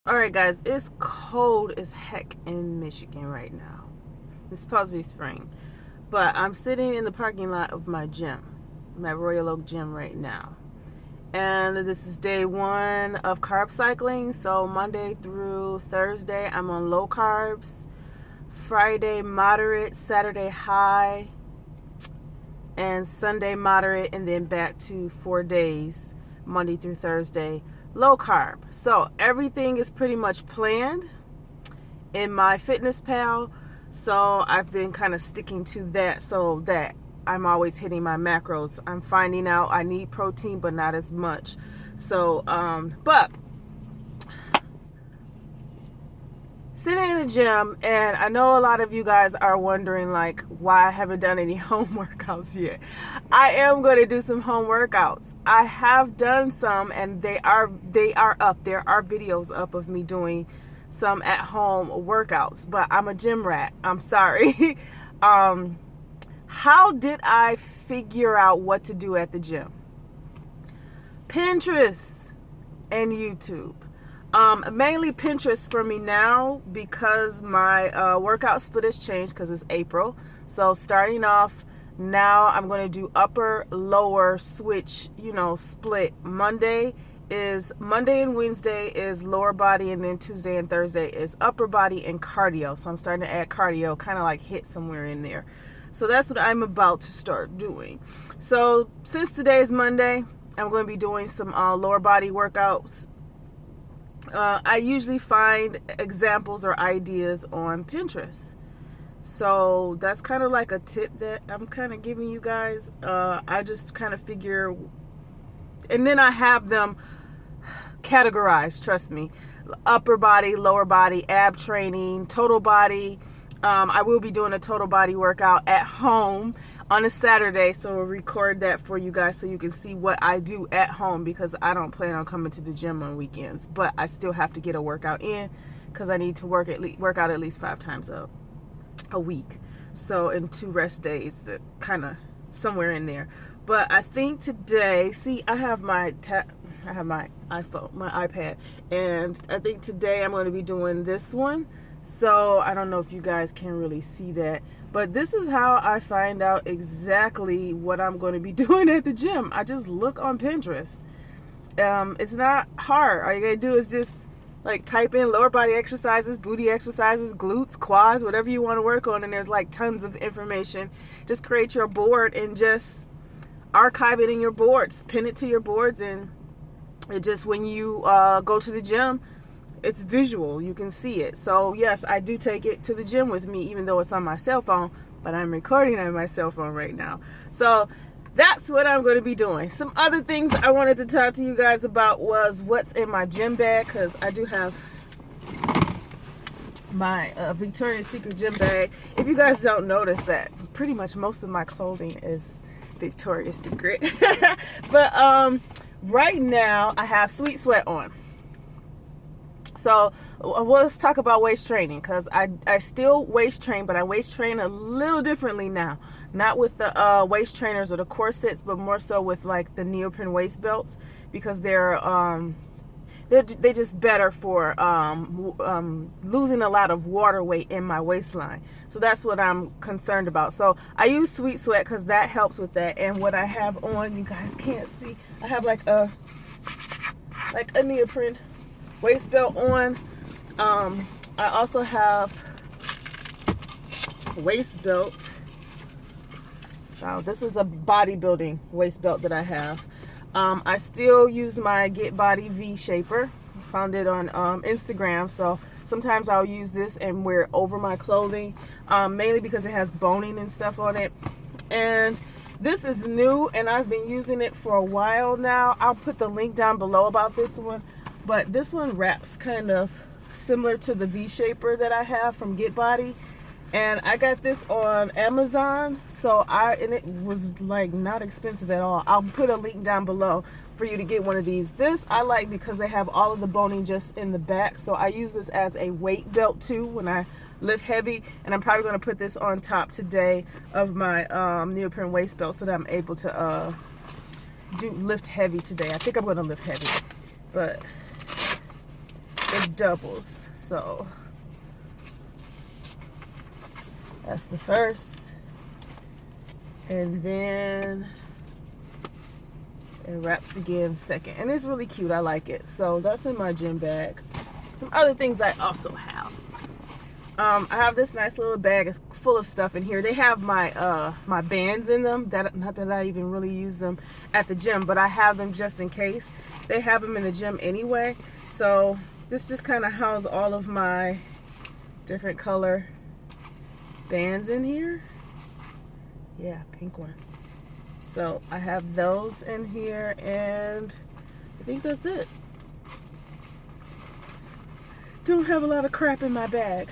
Alright guys, it's cold as heck in Michigan right now. It's supposed to be spring. But I'm sitting in the parking lot of my gym. I'm at Royal Oak Gym right now. And this is day 1 of carb cycling. So Monday through Thursday I'm on low carbs. Friday moderate, Saturday high, and Sunday moderate, and then back to 4 days, Monday through Thursday, low carb. So everything is pretty much planned in my fitness pal. So I've been kind of sticking to that so that I'm always hitting my macros. I'm finding out I need protein, but not as much. So, but sitting in the gym, and I know a lot of you guys are wondering like why I haven't done any home workouts yet. I am going to do some home workouts. I have done some, and they are up. There are videos up of me doing some at home workouts, but I'm a gym rat. I'm sorry. How did I figure out what to do at the gym? Pinterest and YouTube. Mainly Pinterest for me now because my workout split has changed because it's April. So starting off now, I'm going to do upper, lower, switch, split. Monday and Wednesday is lower body, and then Tuesday and Thursday is upper body and cardio. So I'm starting to add cardio, kind of like hit somewhere in there. So that's what I'm about to start doing. So since today is Monday, I'm going to be doing some lower body workouts. I usually find examples or ideas on Pinterest. So that's kind of like a tip that I'm kind of giving you guys. I just kind of figure, and then I have them categorized, trust me. Upper body, lower body, ab training, total body. I will be doing a total body workout at home on a Saturday, so we'll record that for you guys so you can see what I do at home, because I don't plan on coming to the gym on weekends, but I still have to get a workout in because I need to work out at least 5 times a week. So in 2 rest days, that kind of somewhere in there. But I think today, see, I have my iPhone, my iPad, and I think today I'm going to be doing this one. So I don't know if you guys can really see that, but this is how I find out exactly what I'm going to be doing at the gym. I just look on Pinterest. It's not hard. All you gotta do is just like type in lower body exercises, booty exercises, glutes, quads, whatever you want to work on, and there's like tons of information. Just create your board and just archive it in your boards, pin it to your boards, and it just, when you go to the gym, it's visual, you can see it. So yes, I do take it to the gym with me, even though it's on my cell phone, but I'm recording on my cell phone right now. So that's what I'm going to be doing. Some other things I wanted to talk to you guys about was what's in my gym bag, because I do have my Victoria's Secret gym bag. If you guys don't notice that, pretty much most of my clothing is Victoria's Secret. But right now I have Sweet Sweat on. So let's talk about waist training, because I still waist train, but I waist train a little differently now. Not with the waist trainers or the corsets, but more so with like the neoprene waist belts, because they're just better for losing a lot of water weight in my waistline. So that's what I'm concerned about. So I use Sweet Sweat because that helps with that. And what I have on, you guys can't see, I have like a neoprene waist belt on. I also have a waist belt. Wow, this is a bodybuilding waist belt that I have. I still use my Get Body V Shaper. Found it on Instagram, so sometimes I'll use this and wear it over my clothing, mainly because it has boning and stuff on it. And this is new, and I've been using it for a while now. I'll put the link down below about this one. But this one wraps kind of similar to the V-Shaper that I have from Get Body. And I got this on Amazon. And it was like not expensive at all. I'll put a link down below for you to get one of these. This I like because they have all of the boning just in the back. So I use this as a weight belt too when I lift heavy. And I'm probably going to put this on top today of my neoprene waist belt so that I'm able to lift heavy today. I think I'm going to lift heavy. But it doubles. So that's the first. And then it wraps again second. And it's really cute. I like it. So that's in my gym bag. Some other things I also have. I have this nice little bag. It's full of stuff in here. They have my my bands in them. Not that I even really use them at the gym, but I have them just in case. They have them in the gym anyway. So this just kind of houses all of my different color bands in here. Yeah, pink one. So I have those in here, and I think that's it. Don't have a lot of crap in my bag.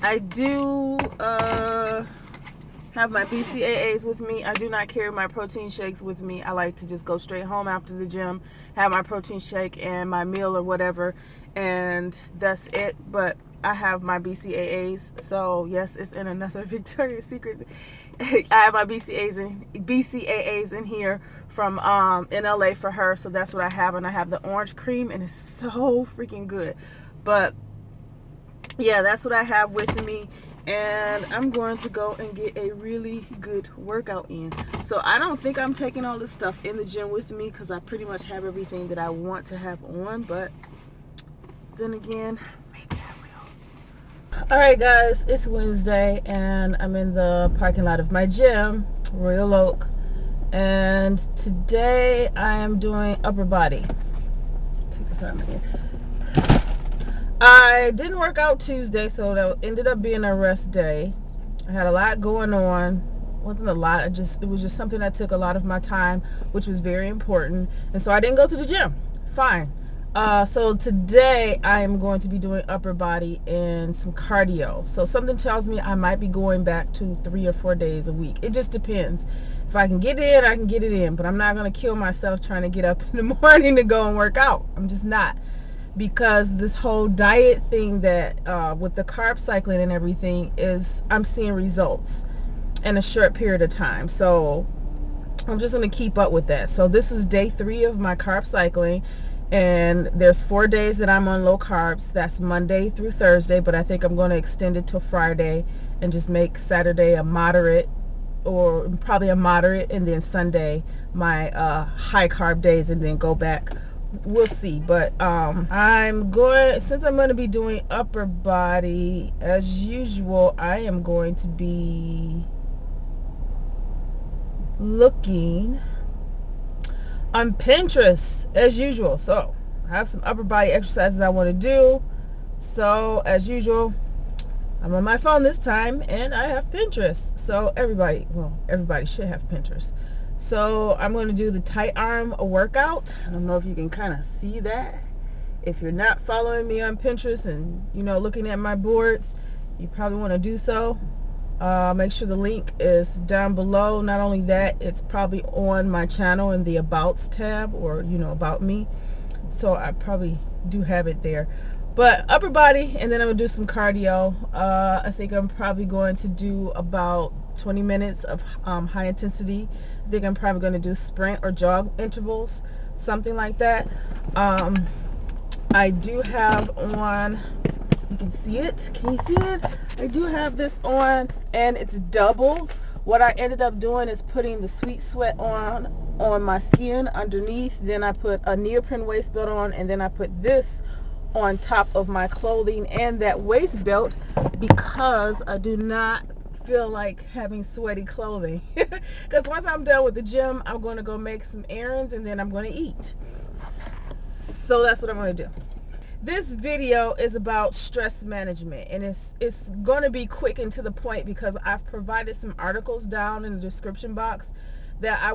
I do have my BCAAs with me. I do not carry my protein shakes with me. I like to just go straight home after the gym, have my protein shake and my meal or whatever, and that's it. But I have my BCAAs. So yes, it's in another Victoria's Secret. I have my BCAAs in here from in LA for her. So that's what I have, and I have the orange cream, and it's so freaking good. But yeah, that's what I have with me, and I'm going to go and get a really good workout in. So I don't think I'm taking all this stuff in the gym with me, because I pretty much have everything that I want to have on. But then again, maybe I will. Alright guys, it's Wednesday, and I'm in the parking lot of my gym, Royal Oak, and today I am doing upper body. Take this out of here. I didn't work out Tuesday, so that ended up being a rest day. I had a lot going on. It wasn't a lot, it was just something that took a lot of my time, which was very important, and so I didn't go to the gym. Fine. So today I am going to be doing upper body and some cardio. So something tells me I might be going back to 3 or 4 days a week. It just depends. If I can get it in, I can get it in, but I'm not going to kill myself trying to get up in the morning to go and work out. I'm just not. Because this whole diet thing that with the carb cycling and everything, is I'm seeing results in a short period of time. So I'm just going to keep up with that. So this is day 3 of my carb cycling, and there's 4 days that I'm on low carbs. That's Monday through Thursday, but I think I'm going to extend it till Friday and just make Saturday a moderate, or probably a moderate, and then Sunday my high carb days, and then go back. We'll see. But since I'm going to be doing upper body, as usual, I am going to be looking on Pinterest as usual. So I have some upper body exercises I want to do. So as usual, I'm on my phone this time, and I have Pinterest. So everybody should have Pinterest. So I'm going to do the tight arm workout. I don't know if you can kind of see that. If you're not following me on Pinterest and looking at my boards, you probably want to do so. Make sure the link is down below. Not only that, it's probably on my channel in the Abouts tab, or About Me. So I probably do have it there. But upper body, and then I'm going to do some cardio. I think I'm probably going to do about 20 minutes of high intensity. I think I'm probably going to do sprint or jog intervals, something like that. I do have on, you can see it, can you see it? I do have this on, and it's doubled. What I ended up doing is putting the Sweet Sweat on my skin underneath, then I put a neoprene waist belt on, and then I put this on top of my clothing and that waist belt, because I do not feel like having sweaty clothing. Because once I'm done with the gym, I'm going to go make some errands, and then I'm going to eat. So that's what I'm going to do. This video is about stress management, and it's going to be quick and to the point, because I've provided some articles down in the description box that I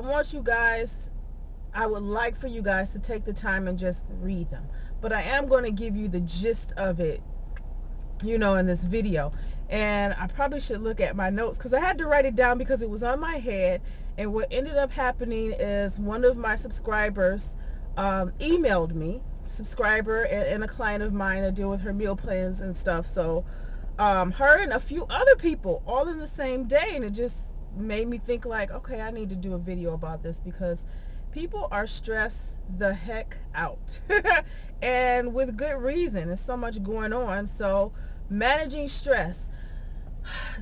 would like for you guys to take the time and just read them. But I am going to give you the gist of it, in this video. And I probably should look at my notes, because I had to write it down because it was on my head. And what ended up happening is one of my subscribers emailed me, subscriber and a client of mine. I deal with her meal plans and stuff. So her and a few other people all in the same day, and it just made me think like, okay, I need to do a video about this, because People are stressed the heck out. And with good reason. There's so much going on. So managing stress,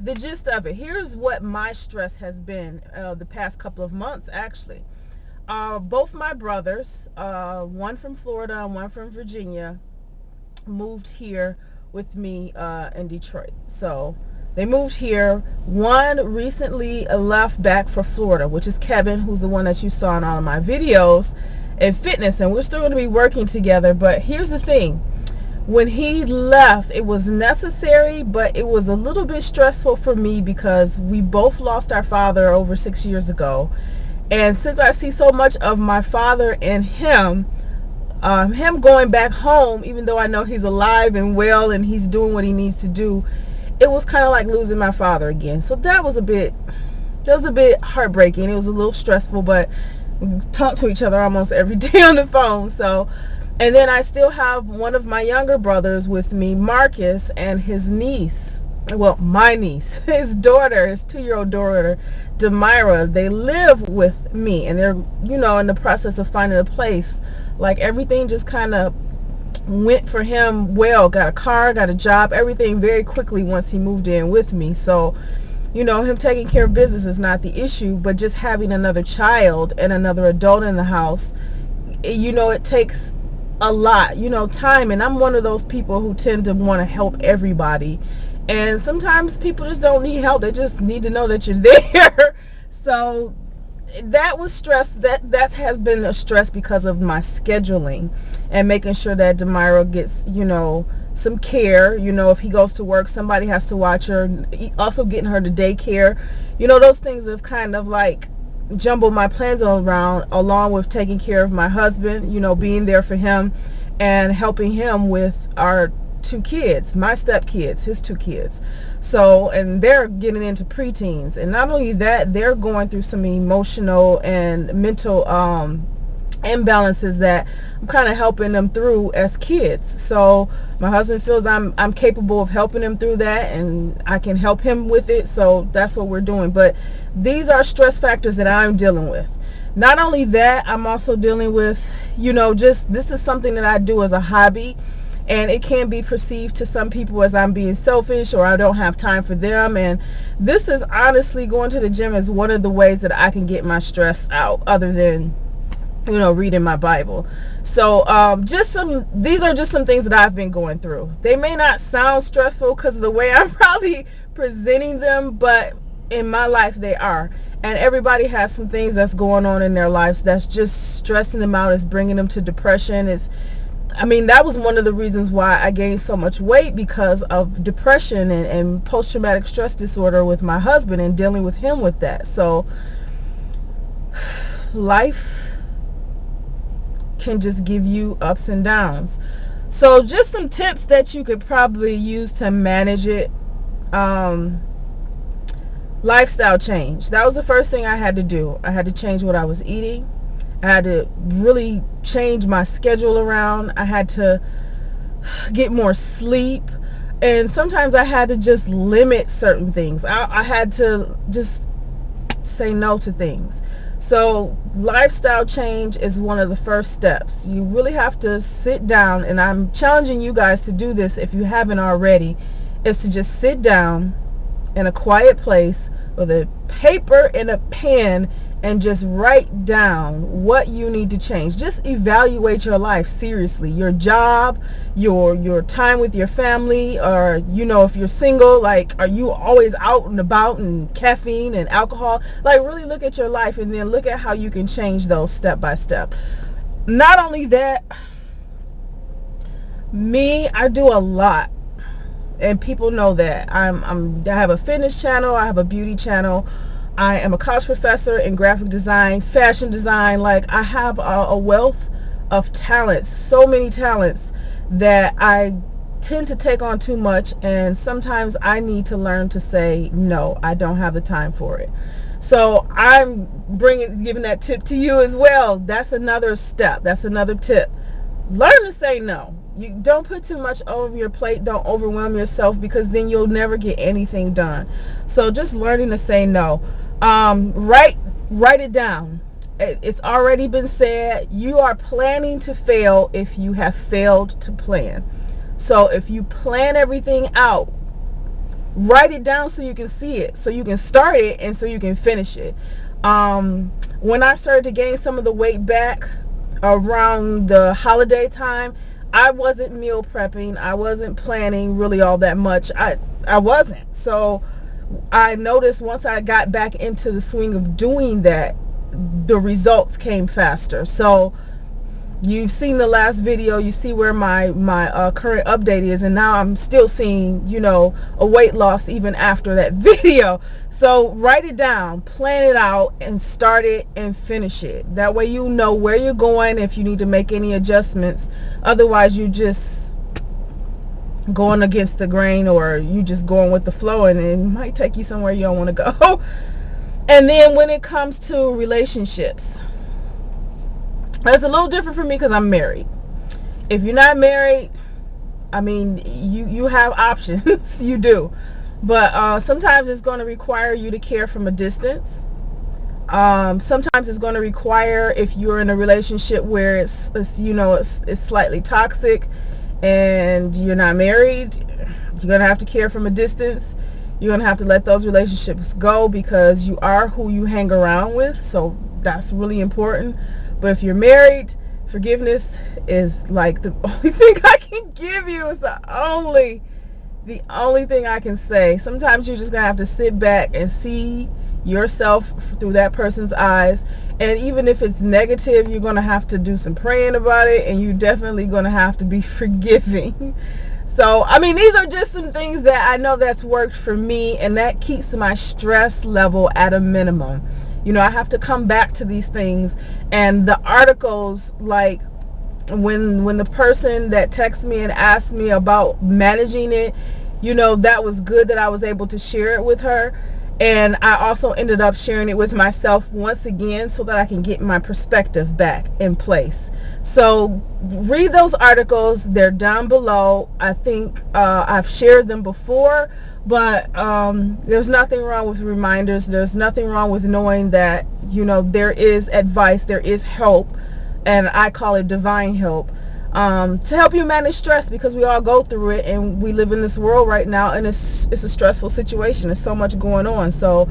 the gist of it, here's what my stress has been the past couple of months actually. Both my brothers, one from Florida and one from Virginia, moved here with me in Detroit. So they moved here. One recently left back for Florida, which is Kevin, who's the one that you saw in all of my videos in fitness, and we're still going to be working together. But here's the thing. When he left, it was necessary, but it was a little bit stressful for me because we both lost our father over 6 years ago. And since I see so much of my father in him, him going back home, even though I know he's alive and well and he's doing what he needs to do, it was kind of like losing my father again. So that was a bit heartbreaking. It was a little stressful, but we talk to each other almost every day on the phone. So, and then I still have one of my younger brothers with me, Marcus, and his niece. Well, my niece, his daughter, his 2-year-old daughter, Demira. They live with me, and they're, in the process of finding a place. Like, everything just kind of went for him well. Got a car, got a job, everything very quickly once he moved in with me. So, him taking care of business is not the issue, but just having another child and another adult in the house, it takes a lot, time. And I'm one of those people who tend to want to help everybody. And sometimes people just don't need help. They just need to know that you're there. So that was stress. That has been a stress because of my scheduling and making sure that Demira gets, some care. If he goes to work, somebody has to watch her. Also getting her to daycare. Those things have kind of like jumbled my plans around, along with taking care of my husband, being there for him and helping him with our 2 kids, my stepkids, his 2 kids. So, and they're getting into preteens, and not only that, they're going through some emotional and mental imbalances that I'm kind of helping them through as kids. So my husband feels I'm capable of helping him through that, and I can help him with it. So that's what we're doing. But these are stress factors that I'm dealing with. Not only that, I'm also dealing with, just this is something that I do as a hobby, and it can be perceived to some people as I'm being selfish or I don't have time for them. And this is honestly, going to the gym is one of the ways that I can get my stress out, other than reading my Bible. So these are just some things that I've been going through. They may not sound stressful because of the way I'm probably presenting them, but in my life they are. And everybody has some things that's going on in their lives that's just stressing them out. It's bringing them to depression. That was one of the reasons why I gained so much weight, because of depression and post-traumatic stress disorder with my husband and dealing with him with that. So life can just give you ups and downs. So just some tips that you could probably use to manage it. Lifestyle change. That was the first thing I had to do. I had to change what I was eating. I had to really change my schedule around. I had to get more sleep. And sometimes I had to just limit certain things. I had to just say no to things. So lifestyle change is one of the first steps. You really have to sit down, and I'm challenging you guys to do this if you haven't already, is to just sit down in a quiet place with a paper and a pen and just write down what you need to change. Just evaluate your life seriously. Your job, your time with your family, or if you're single, like, are you always out and about and caffeine and alcohol? Like, really look at your life and then look at how you can change those step by step. Not only that, I do a lot, and people know that. I have a fitness channel, I have a beauty channel, I am a college professor in graphic design, fashion design. Like, I have a wealth of talents, so many talents, that I tend to take on too much, and sometimes I need to learn to say no. I don't have the time for it. So I'm giving that tip to you as well. That's another step. That's another tip. Learn to say no. You don't put too much over your plate. Don't overwhelm yourself, because then you'll never get anything done. So just learning to say no. Write it down. It's already been said, you are planning to fail if you have failed to plan. So if you plan everything out, write it down so you can see it, so you can start it, and so you can finish it. When I started to gain some of the weight back around the holiday time, I wasn't meal prepping. I wasn't planning really all that much. I wasn't. So I noticed once I got back into the swing of doing that, the results came faster. So you've seen the last video, you see where my current update is, and now I'm still seeing, you know, a weight loss even after that video. So write it down, plan it out, and start it and finish it. That way you know where you're going, if you need to make any adjustments. Otherwise you just going against the grain, or you just going with the flow, and it might take you somewhere you don't want to go. And then when it comes to relationships, it's a little different for me because I'm married. If you're not married, I mean, you have options. You do. But sometimes it's going to require you to care from a distance. Sometimes it's going to require, if you're in a relationship where it's slightly toxic and you're not married, you're going to have to care from a distance. You're going to have to let those relationships go because you are who you hang around with. So that's really important. But if you're married, forgiveness is like the only thing I can give you. It's the only thing I can say. Sometimes you're just going to have to sit back and see yourself through that person's eyes. And even if it's negative, you're going to have to do some praying about it, and you're definitely going to have to be forgiving. So, I mean, these are just some things that I know that's worked for me, and that keeps my stress level at a minimum. You know, I have to come back to these things, and the articles, like when the person that texted me and asked me about managing it, you know, that was good that I was able to share it with her. And I also ended up sharing it with myself once again so that I can get my perspective back in place. So read those articles. They're down below. I think I've shared them before, but there's nothing wrong with reminders. There's nothing wrong with knowing that, you know, there is advice, there is help, and I call it divine help, to help you manage stress, because we all go through it, and we live in this world right now, and it's a stressful situation. There's so much going on. So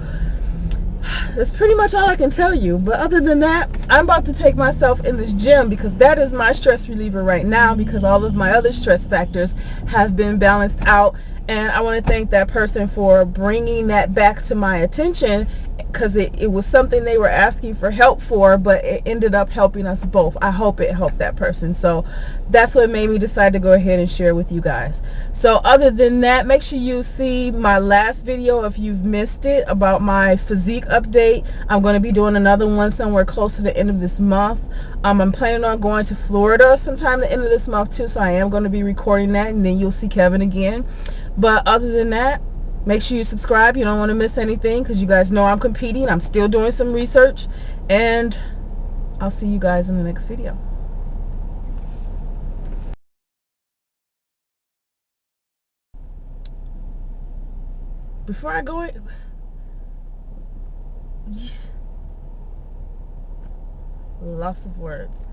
that's pretty much all I can tell you. But other than that, I'm about to take myself in this gym, because that is my stress reliever right now, because all of my other stress factors have been balanced out. And I want to thank that person for bringing that back to my attention, because it was something they were asking for help for, but it ended up helping us both. I hope it helped that person. So that's what made me decide to go ahead and share with you guys. So other than that, make sure you see my last video if you've missed it, about my physique update. I'm going to be doing another one somewhere close to the end of this month. I'm planning on going to Florida sometime at the end of this month too, so I am going to be recording that, and then you'll see Kevin again. But other than that, make sure you subscribe. You don't want to miss anything, because you guys know I'm competing. I'm still doing some research, and I'll see you guys in the next video. Before I go in, loss of words.